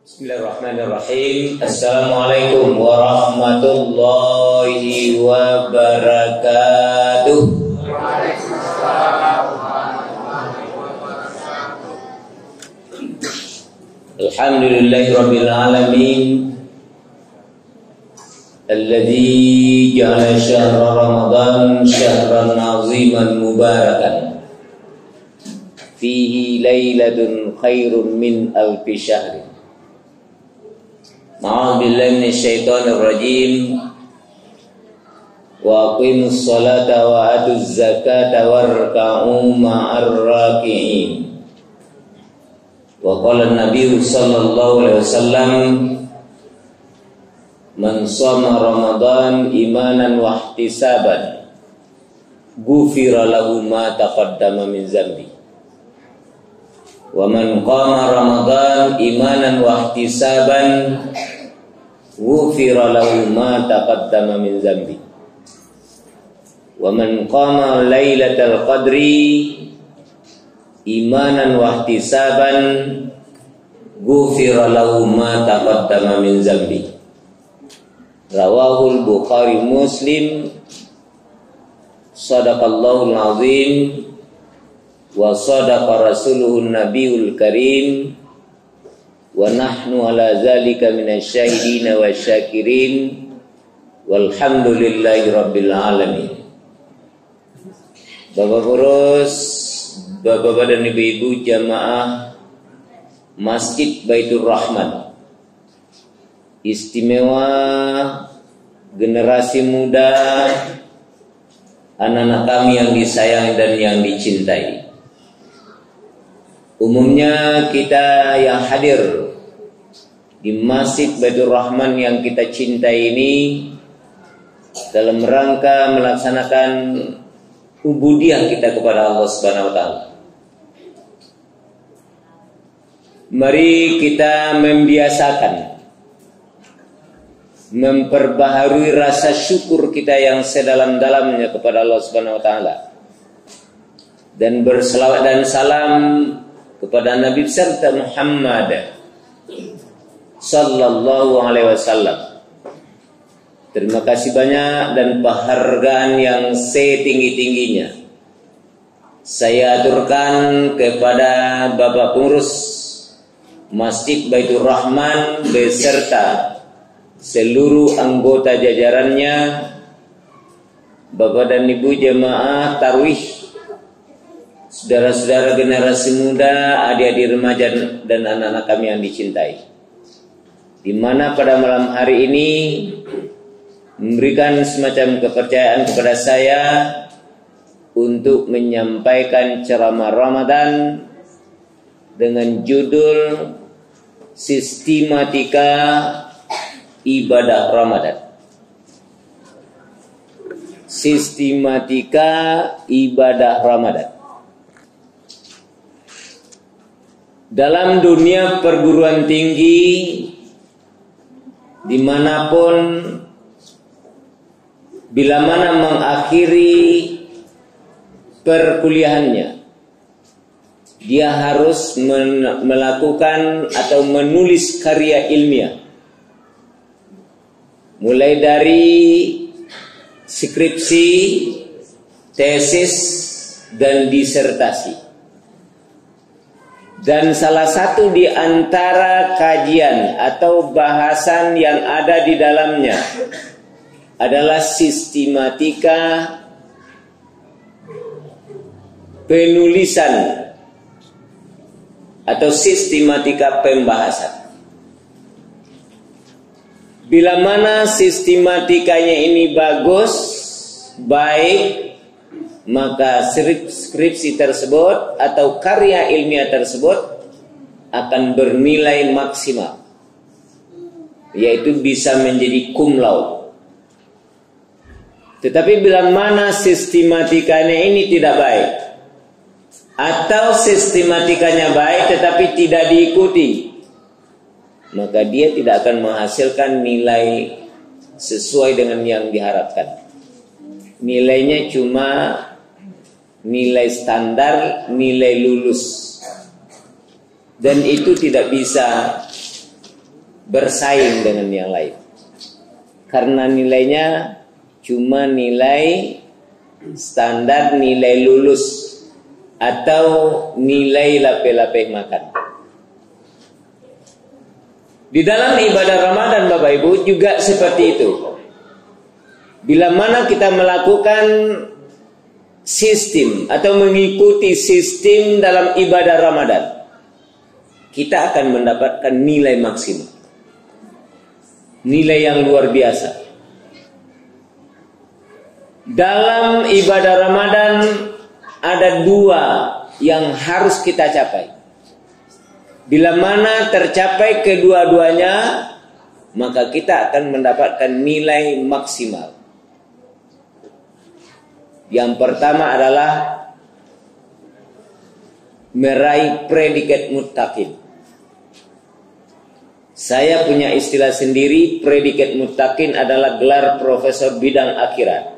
Bismillahirrahmanirrahim. Assalamualaikum warahmatullahi wabarakatuh. Alhamdulillahirabbil alamin. Alladzi ja'ala syahra Ramadan syahran 'aziman mubarakan. Fihi lailatun khairun min alfi syahrin. A'udzubillahi minasyaitonir rajim. Wa aqimus salata wa atuz zakata warka'u ma'ar raki'in. Wa qala an-nabiy sallallahu alaihi wasallam, man shoma ramadan imanan wa ihtisaban ghufira lahu ma taqaddama min dzambi. Wa man qama ramadan imanan wa ihtisaban ghufira lahu ma taqaddama min dzambi. Wa man qama lailatal qadri imanan wa ihtisaban ghufira lahu ma taqaddama min dzambi. Rawahul Bukhari Muslim. Shadaqallahul azim wa sadaqa rasuluhun nabiyul karim wa nahnu ala zalika minasyahidin wa syakirin walhamdulillahi rabbil alamin. Bapak Purus, Bapak dan Ibu-ibu jamaah Masjid Baitur Rahman, istimewa generasi muda, anak-anak kami yang disayang dan yang dicintai. Umumnya kita yang hadir di Masjid Baitur Rahman yang kita cintai ini dalam rangka melaksanakan ubudiyah kita kepada Allah Subhanahu wa taala. Mari kita membiasakan memperbaharui rasa syukur kita yang sedalam-dalamnya kepada Allah Subhanahu wa taala, dan berselawat dan salam kepada Nabi serta Muhammad sallallahu alaihi wasallam. Terima kasih banyak dan penghargaan yang setinggi-tingginya saya aturkan kepada Bapak Pengurus Masjid Baitur Rahman beserta seluruh anggota jajarannya, Bapak dan Ibu jemaah tarwih, saudara-saudara generasi muda, adik-adik remaja dan anak-anak kami yang dicintai, di mana pada malam hari ini memberikan semacam kepercayaan kepada saya untuk menyampaikan ceramah Ramadan dengan judul Sistematika Ibadah Ramadan. Sistematika ibadah Ramadan. Dalam dunia perguruan tinggi dimanapun, bila mana mengakhiri perkuliahannya, dia harus melakukan atau menulis karya ilmiah, mulai dari skripsi, tesis, dan disertasi. Dan salah satu di antara kajian atau bahasan yang ada di dalamnya adalah sistematika penulisan atau sistematika pembahasan. Bila mana sistematikanya ini bagus, baik, maka skripsi tersebut atau karya ilmiah tersebut akan bernilai maksimal, yaitu bisa menjadi cum laude. Tetapi bila mana sistematikanya ini tidak baik, atau sistematikanya baik tetapi tidak diikuti, maka dia tidak akan menghasilkan nilai sesuai dengan yang diharapkan. Nilainya cuma nilai standar, nilai lulus. Dan itu tidak bisa bersaing dengan yang lain. Karena nilainya cuma nilai standar, nilai lulus atau nilai lapeh-lapeh makan. Di dalam ibadah Ramadan Bapak Ibu juga seperti itu. Bila mana kita melakukan sistem atau mengikuti sistem dalam ibadah Ramadan, kita akan mendapatkan nilai maksimum, nilai yang luar biasa. Dalam ibadah Ramadan ada dua yang harus kita capai. Bila mana tercapai kedua-duanya, maka kita akan mendapatkan nilai maksimal. Yang pertama adalah meraih predikat muttaqin. Saya punya istilah sendiri, predikat muttaqin adalah gelar profesor bidang akhirat.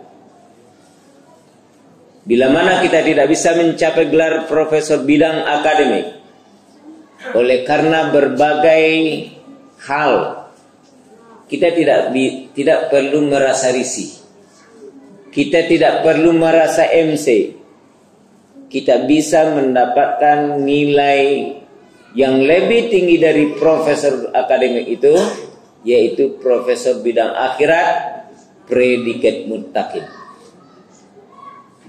Bila mana kita tidak bisa mencapai gelar profesor bidang akademik, oleh karena berbagai hal, kita tidak perlu merasa risih. Kita tidak perlu merasa MC. Kita bisa mendapatkan nilai yang lebih tinggi dari profesor akademik itu, yaitu profesor bidang akhirat, predikat muttaqin.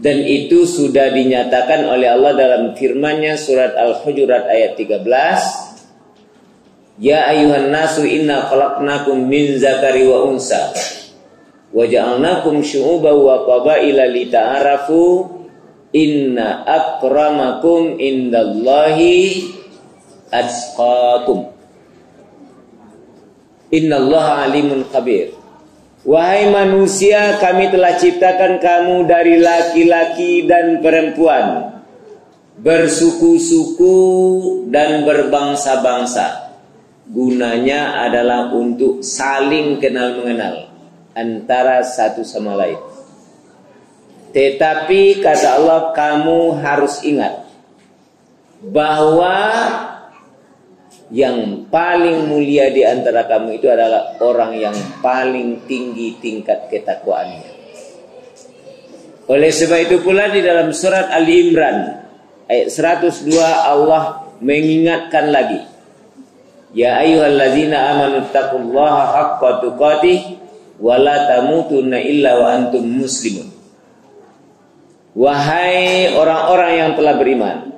Dan itu sudah dinyatakan oleh Allah dalam firman-Nya surat Al-Hujurat ayat 13. Ya ayuhan nasu inna khalaqnakum min zakari wa unsa wa ja'alnakum syu'uban wa qabaila lita'arafu inna akramakum indallahi atqakum innallaha alimun khabir. Wahai manusia, kami telah ciptakan kamu dari laki-laki dan perempuan, bersuku-suku dan berbangsa-bangsa. Gunanya adalah untuk saling kenal-mengenal antara satu sama lain. Tetapi kata Allah, kamu harus ingat bahwa yang paling mulia di antara kamu itu adalah orang yang paling tinggi tingkat ketakwaannya. Oleh sebab itu pula di dalam surat Ali Imran ayat 102 Allah mengingatkan lagi, ya ayyuhallazina amanu taqullaha haqqa tuqatih wa la tamutunna illa wa antum muslimun. Wahai orang-orang yang telah beriman,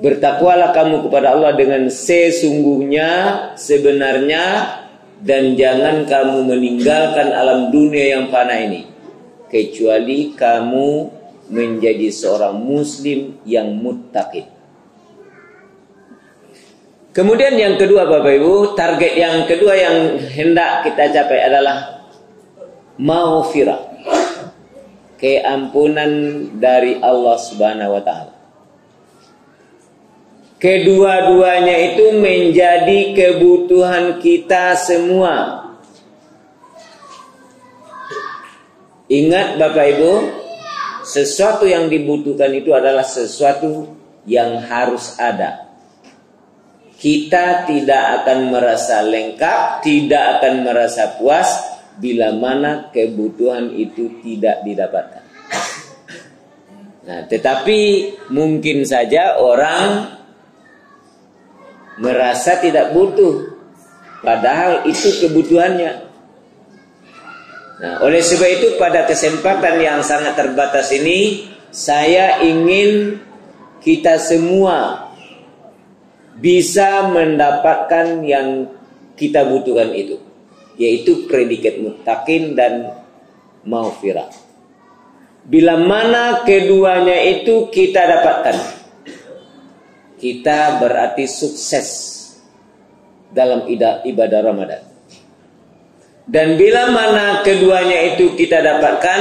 bertakwalah kamu kepada Allah dengan sesungguhnya, sebenarnya, dan jangan kamu meninggalkan alam dunia yang fana ini kecuali kamu menjadi seorang muslim yang muttaqin. Kemudian yang kedua Bapak Ibu, target yang kedua yang hendak kita capai adalah maghfirah, keampunan dari Allah Subhanahu wa taala. Kedua-duanya itu menjadi kebutuhan kita semua. Ingat Bapak Ibu, sesuatu yang dibutuhkan itu adalah sesuatu yang harus ada. Kita tidak akan merasa lengkap, tidak akan merasa puas bila mana kebutuhan itu tidak didapatkan. Nah, tetapi mungkin saja orang merasa tidak butuh, padahal itu kebutuhannya. Nah, oleh sebab itu pada kesempatan yang sangat terbatas ini, saya ingin kita semua bisa mendapatkan yang kita butuhkan itu, yaitu predikat muttaqin dan maghfirah. Bila mana keduanya itu kita dapatkan, kita berarti sukses dalam ibadah Ramadan. Dan bila mana keduanya itu kita dapatkan,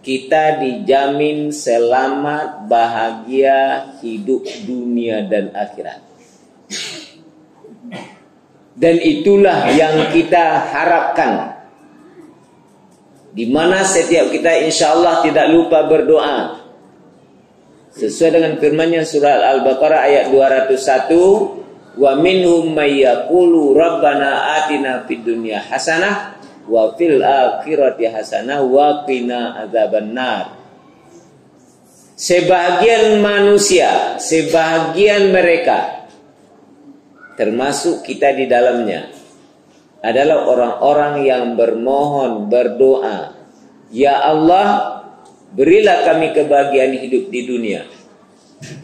kita dijamin selamat, bahagia, hidup dunia dan akhirat. Dan itulah yang kita harapkan, di mana setiap kita insya Allah tidak lupa berdoa sesuai dengan firman-Nya surah Al-Baqarah ayat 201, Wa minhum may yaqulu rabbana atina fid dunya hasanah wa fil akhirati hasanah wa qina adzabannar. Sebagian manusia, sebagian mereka, termasuk kita di dalamnya, adalah orang-orang yang bermohon, berdoa, ya Allah, berilah kami kebahagiaan hidup di dunia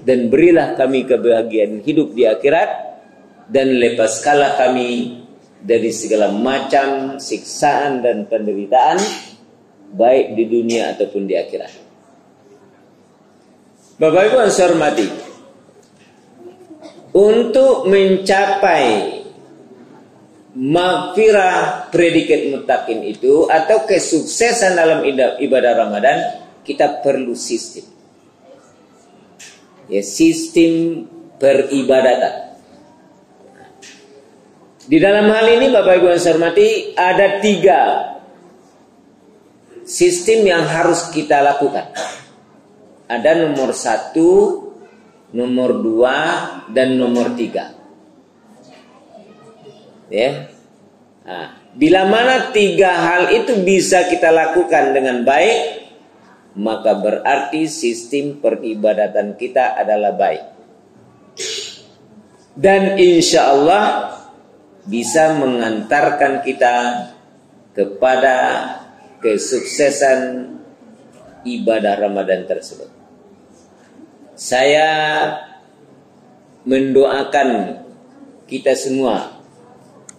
dan berilah kami kebahagiaan hidup di akhirat, dan lepaskanlah kami dari segala macam siksaan dan penderitaan, baik di dunia ataupun di akhirat. Bapak Ibu yang saya hormati, untuk mencapai maghfirah predikat muttaqin itu atau kesuksesan dalam ibadah Ramadan, kita perlu sistem. Ya, sistem peribadatan. Di dalam hal ini Bapak Ibu yang saya hormati, ada 3 sistem yang harus kita lakukan. Ada nomor 1, nomor 2, dan nomor 3. Ya. Nah, bila mana 3 hal itu bisa kita lakukan dengan baik, maka berarti sistem peribadatan kita adalah baik. Dan insya Allah bisa mengantarkan kita kepada kesuksesan ibadah Ramadan tersebut. Saya mendoakan kita semua,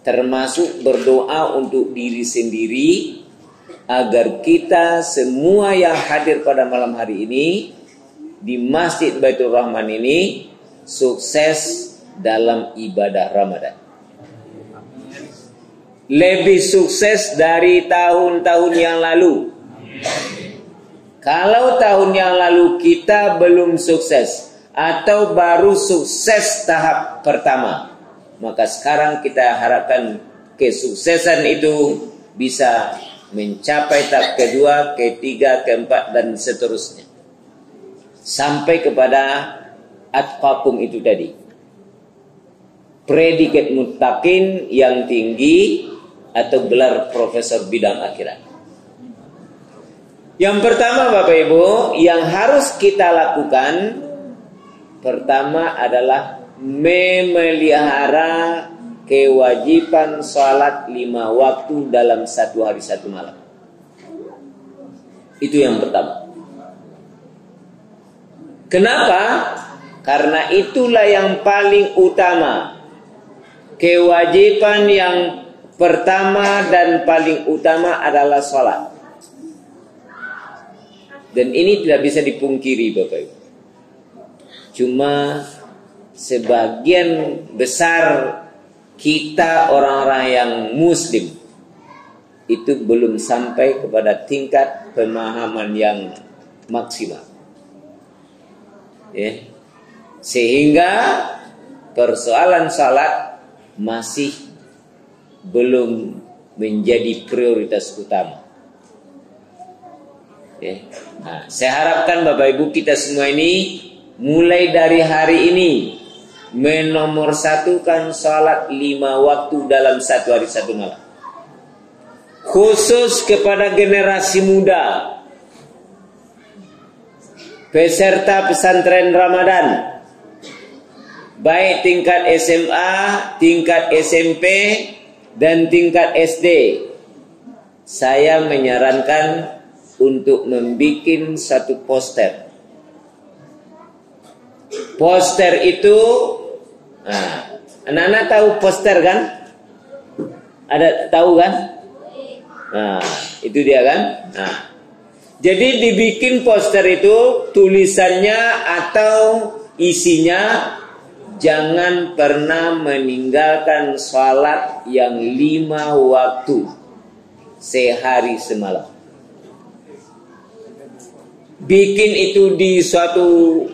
termasuk berdoa untuk diri sendiri, agar kita semua yang hadir pada malam hari ini di Masjid Baitur Rahman ini sukses dalam ibadah Ramadan. Lebih sukses dari tahun-tahun yang lalu. Kalau tahun yang lalu kita belum sukses atau baru sukses tahap pertama, maka sekarang kita harapkan kesuksesan itu bisa mencapai tahap kedua, ketiga, keempat, dan seterusnya, sampai kepada atqakum itu tadi, predikat muttaqin yang tinggi atau gelar profesor bidang akhirat. Yang pertama Bapak Ibu yang harus kita lakukan, pertama adalah memelihara kewajiban salat 5 waktu dalam 1 hari 1 malam. Itu yang pertama. Kenapa? Karena itulah yang paling utama. Kewajiban yang pertama dan paling utama adalah salat. Dan ini tidak bisa dipungkiri Bapak Ibu. Cuma sebagian besar kita orang-orang yang muslim itu belum sampai kepada tingkat pemahaman yang maksimal. Ya. Sehingga persoalan salat masih belum menjadi prioritas utama. Ya. Nah, saya harapkan Bapak Ibu kita semua ini mulai dari hari ini menomorsatukan salat 5 waktu dalam 1 hari 1 malam. Khusus kepada generasi muda, peserta pesantren Ramadan, baik tingkat SMA, tingkat SMP, dan tingkat SD, saya menyarankan untuk membuat satu poster. Poster itu, anak-anak tahu poster kan? Ada tahu kan? Nah, itu dia kan? Nah, jadi dibikin poster itu tulisannya atau isinya, jangan pernah meninggalkan salat yang 5 waktu sehari semalam. Bikin itu di suatu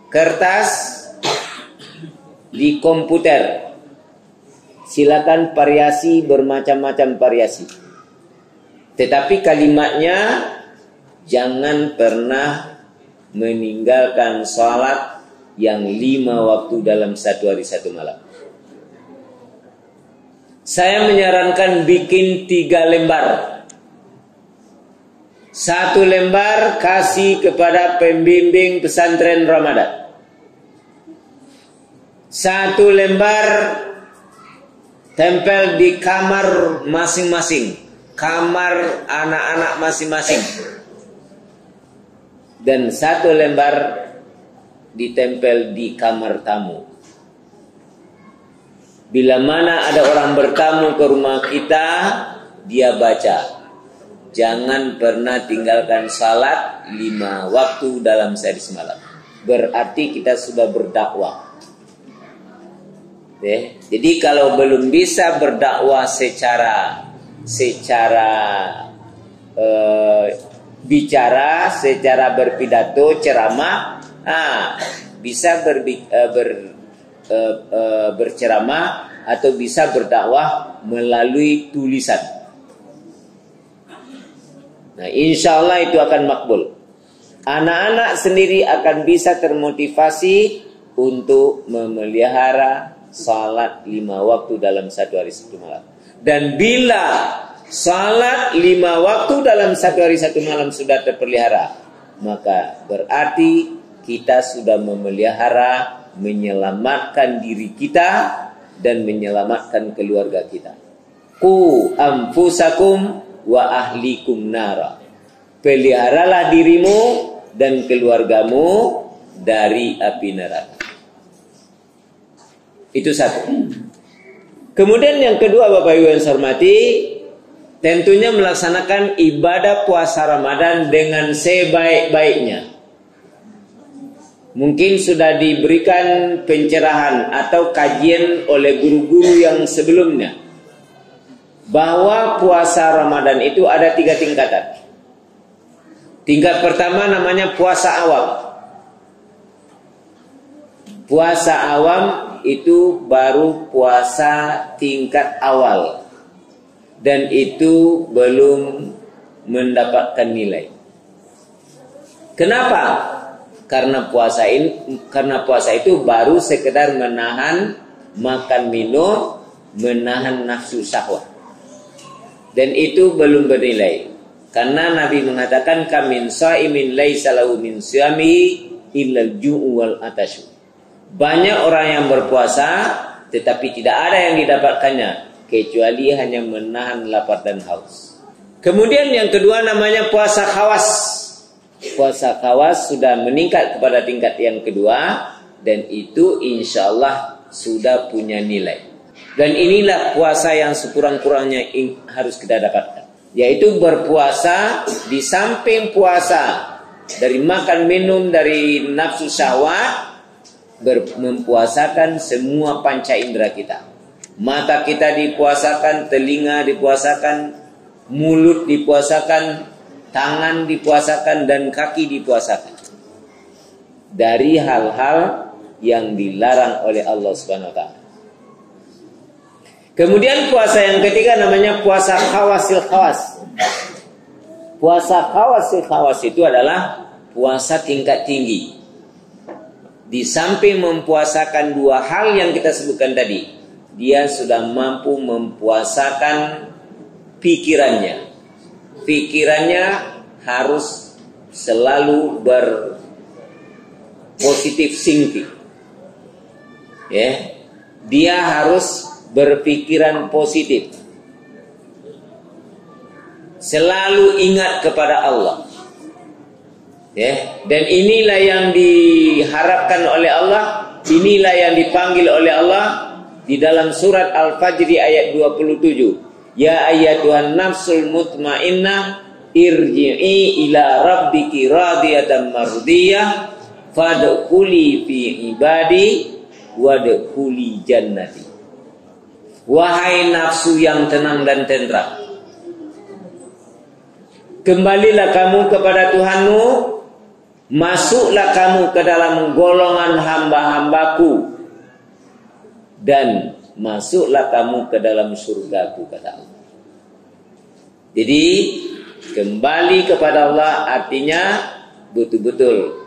kertas, di komputer. Silakan variasi, bermacam-macam variasi. Tetapi kalimatnya, jangan pernah meninggalkan salat yang 5 waktu dalam 1 hari 1 malam. Saya menyarankan bikin 3 lembar. 1 lembar kasih kepada pembimbing pesantren Ramadan. 1 lembar tempel di kamar masing-masing, kamar anak-anak masing-masing. Dan 1 lembar ditempel di kamar tamu. Bila mana ada orang bertamu ke rumah kita, dia baca. Jangan pernah tinggalkan salat 5 waktu dalam sehari semalam. Berarti kita sudah berdakwah. Jadi kalau belum bisa berdakwah secara bicara, secara berpidato, ceramah, bisa berceramah atau bisa berdakwah melalui tulisan. Nah, insya Allah itu akan makbul. Anak-anak sendiri akan bisa termotivasi untuk memelihara salat 5 waktu dalam 1 hari 1 malam. Dan bila salat 5 waktu dalam 1 hari 1 malam sudah terpelihara, maka berarti kita sudah memelihara, menyelamatkan diri kita dan menyelamatkan keluarga kita. Qu anfusakum wa ahlikum nara. Peliharalah dirimu dan keluargamu dari api neraka. Itu 1. Kemudian yang kedua, Bapak Ibu yang saya hormati, tentunya melaksanakan ibadah puasa Ramadan dengan sebaik-baiknya. Mungkin sudah diberikan pencerahan atau kajian oleh guru-guru yang sebelumnya, bahwa puasa Ramadan itu ada 3 tingkatan. Tingkat pertama namanya puasa awam. Puasa awam itu baru puasa tingkat awal, dan itu belum mendapatkan nilai. Kenapa? Karena puasa itu baru sekedar menahan makan minum, menahan nafsu syahwat. Dan itu belum bernilai. Karena Nabi mengatakan kamin shaimin laisa lahu min siyamihi illal ju'u wal atasyu. Banyak orang yang berpuasa tetapi tidak ada yang didapatkannya kecuali hanya menahan lapar dan haus. Kemudian yang kedua namanya puasa khawas. Puasa khawas sudah meningkat kepada tingkat yang kedua, dan itu insya Allah sudah punya nilai. Dan inilah puasa yang sekurang-kurangnya harus kita dapatkan, yaitu berpuasa di samping puasa dari makan minum, dari nafsu syahwat, mempuasakan semua panca indera kita. Mata kita dipuasakan, telinga dipuasakan, mulut dipuasakan, tangan dipuasakan, dan kaki dipuasakan dari hal-hal yang dilarang oleh Allah Subhanahu wa taala. Kemudian puasa yang ketiga namanya puasa khawasil khawas. Puasa khawasil khawas itu adalah puasa tingkat tinggi. Di samping mempuasakan 2 hal yang kita sebutkan tadi, dia sudah mampu mempuasakan pikirannya. Pikirannya harus selalu berpositif thinking. Ya. Dia harus berpikiran positif. Selalu ingat kepada Allah. Ya, dan inilah yang diharapkan oleh Allah, inilah yang dipanggil oleh Allah di dalam surat Al-Fajr ayat 27. Ya ayyatuhan nafsul mutmainnah irji'i ila rabbiki radiyatan mardiyah fadkhuli fi ibadi wadkhuli jannati. Wahai nafsu yang tenang dan tentram, kembalilah kamu kepada Tuhanmu, masuklah kamu ke dalam golongan hamba-hambaku, dan masuklah kamu ke dalam surgaku, kata Allah. Jadi kembali kepada Allah artinya betul-betul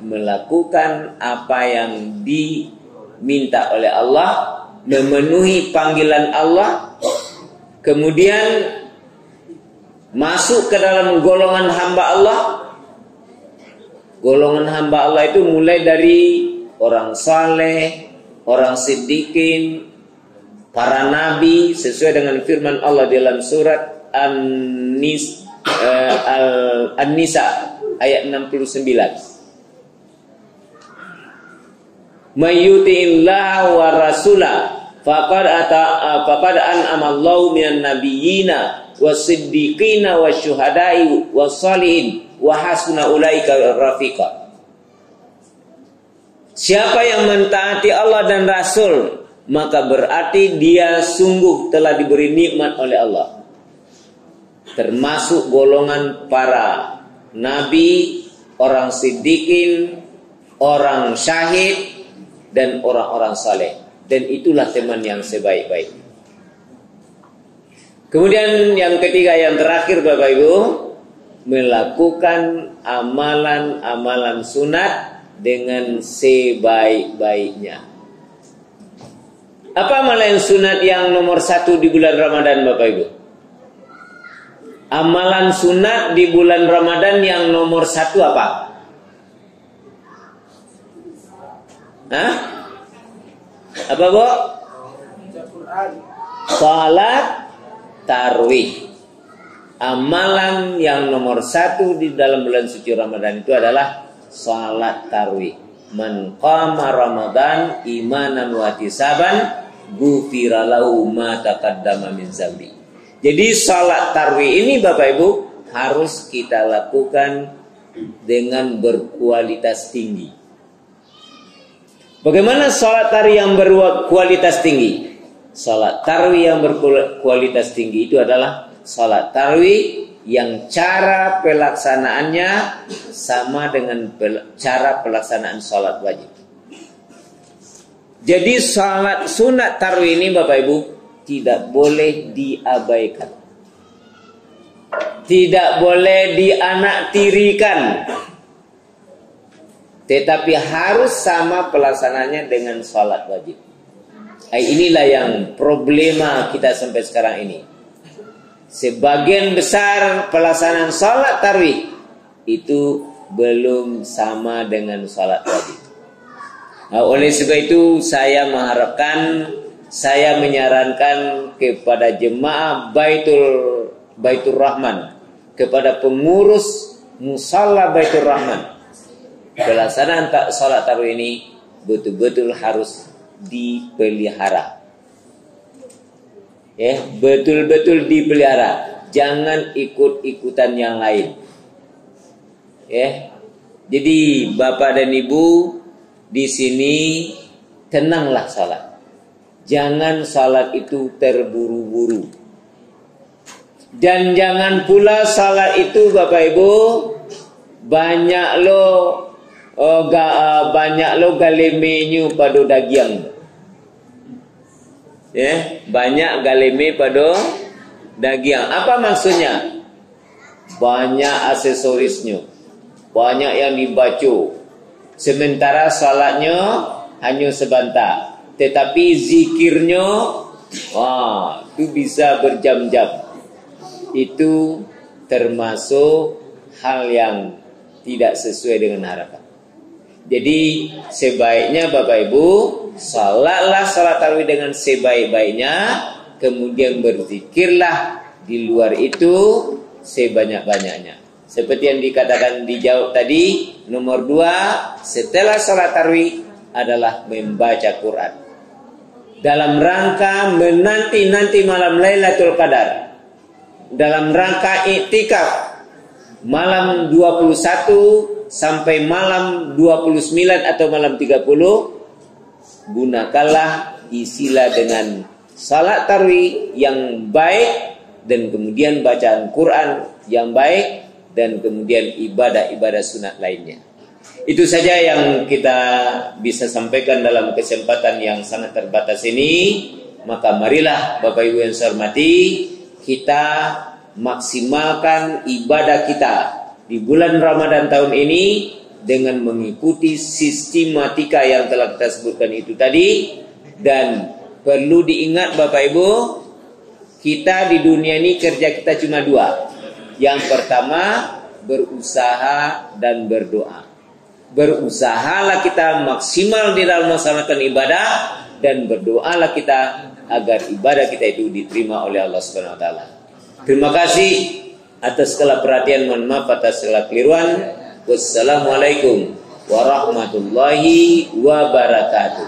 melakukan apa yang diminta oleh Allah, memenuhi panggilan Allah, kemudian masuk ke dalam golongan hamba Allah. Golongan hamba Allah itu mulai dari orang saleh, orang siddiqin, para nabi, sesuai dengan firman Allah dalam surat An-Nisa ayat 69. Mayyuti'illah wa rasulah faqad an'amallahu minan nabiyyina was-siddiqina wasyuhada'i was-shalihin wa hasuna ulaika rafiqa. Siapa yang mentaati Allah dan Rasul, maka berarti dia sungguh telah diberi nikmat oleh Allah. Termasuk golongan para nabi, orang siddiqin, orang syahid, dan orang-orang saleh. Dan itulah teman yang sebaik-baik. Kemudian yang ketiga, yang terakhir Bapak Ibu, melakukan amalan-amalan sunat dengan sebaik-baiknya. Apa amalan sunat yang nomor 1 di bulan Ramadan Bapak Ibu? Amalan sunat di bulan Ramadan yang nomor 1 apa? Hah? Apa Bu? Salat tarawih. Amalan yang nomor 1 di dalam bulan suci Ramadan itu adalah salat tarawih. Man qama Ramadan imanan wa ihtisaban ghufira lahu ma taqaddama min dzambi. Jadi salat tarawih ini Bapak Ibu harus kita lakukan dengan berkualitas tinggi. Bagaimana salat tarawih yang berkualitas tinggi? Salat tarawih yang berkualitas tinggi itu adalah salat tarawih yang cara pelaksanaannya sama dengan cara pelaksanaan salat wajib. Jadi salat sunat tarawih ini Bapak Ibu tidak boleh diabaikan, tidak boleh dianaktirikan, tetapi harus sama pelaksananya dengan salat wajib. Inilah yang problema kita sampai sekarang ini. Sebagian besar pelaksanaan salat tarawih itu belum sama dengan salat wajib. Oleh sebab itu saya menyarankan kepada jemaah Baitur Rahman, kepada pengurus musalla Baitur Rahman, pelaksanaan salat tarawih ini betul-betul harus dipelihara. Betul-betul dipelihara, jangan ikut-ikutan yang lain. Jadi Bapak dan Ibu di sini tenanglah salat. Jangan salat itu terburu-buru. Dan jangan pula salat itu Bapak Ibu banyak lo galemenyu pada dagiang. Banyak galeme pada dagiang. Apa maksudnya? Banyak aksesorisnya, banyak yang dibaca. Sementara salatnya hanya sebentar, tetapi zikirnya itu bisa berjam-jam. Itu termasuk hal yang tidak sesuai dengan harapan. Jadi sebaiknya Bapak Ibu salatlah salat tarawih dengan sebaik-baiknya, kemudian berzikirlah di luar itu sebanyak-banyaknya. Seperti yang dikatakan dijawab tadi, nomor 2 setelah salat tarawih adalah membaca Quran dalam rangka menanti malam Lailatul Qadar, dalam rangka iktikaf malam 21 sampai malam 29 atau malam 30. Gunakanlah, isilah dengan salat tarawih yang baik, dan kemudian bacaan Quran yang baik, dan kemudian ibadah-ibadah sunat lainnya. Itu saja yang kita bisa sampaikan dalam kesempatan yang sangat terbatas ini. Maka marilah Bapak Ibu yang saya hormati, kita maksimalkan ibadah kita di bulan Ramadan tahun ini dengan mengikuti sistematika yang telah kita sebutkan itu tadi. Dan perlu diingat Bapak Ibu, kita di dunia ini kerja kita cuma dua. Yang pertama, berusaha dan berdoa. Berusahalah kita maksimal di dalam melaksanakan ibadah, dan berdoalah kita agar ibadah kita itu diterima oleh Allah Subhanahu wa taala. Terima kasih atas segala perhatian, mohon maaf atas segala keliruan. Wassalamualaikum warahmatullahi wabarakatuh.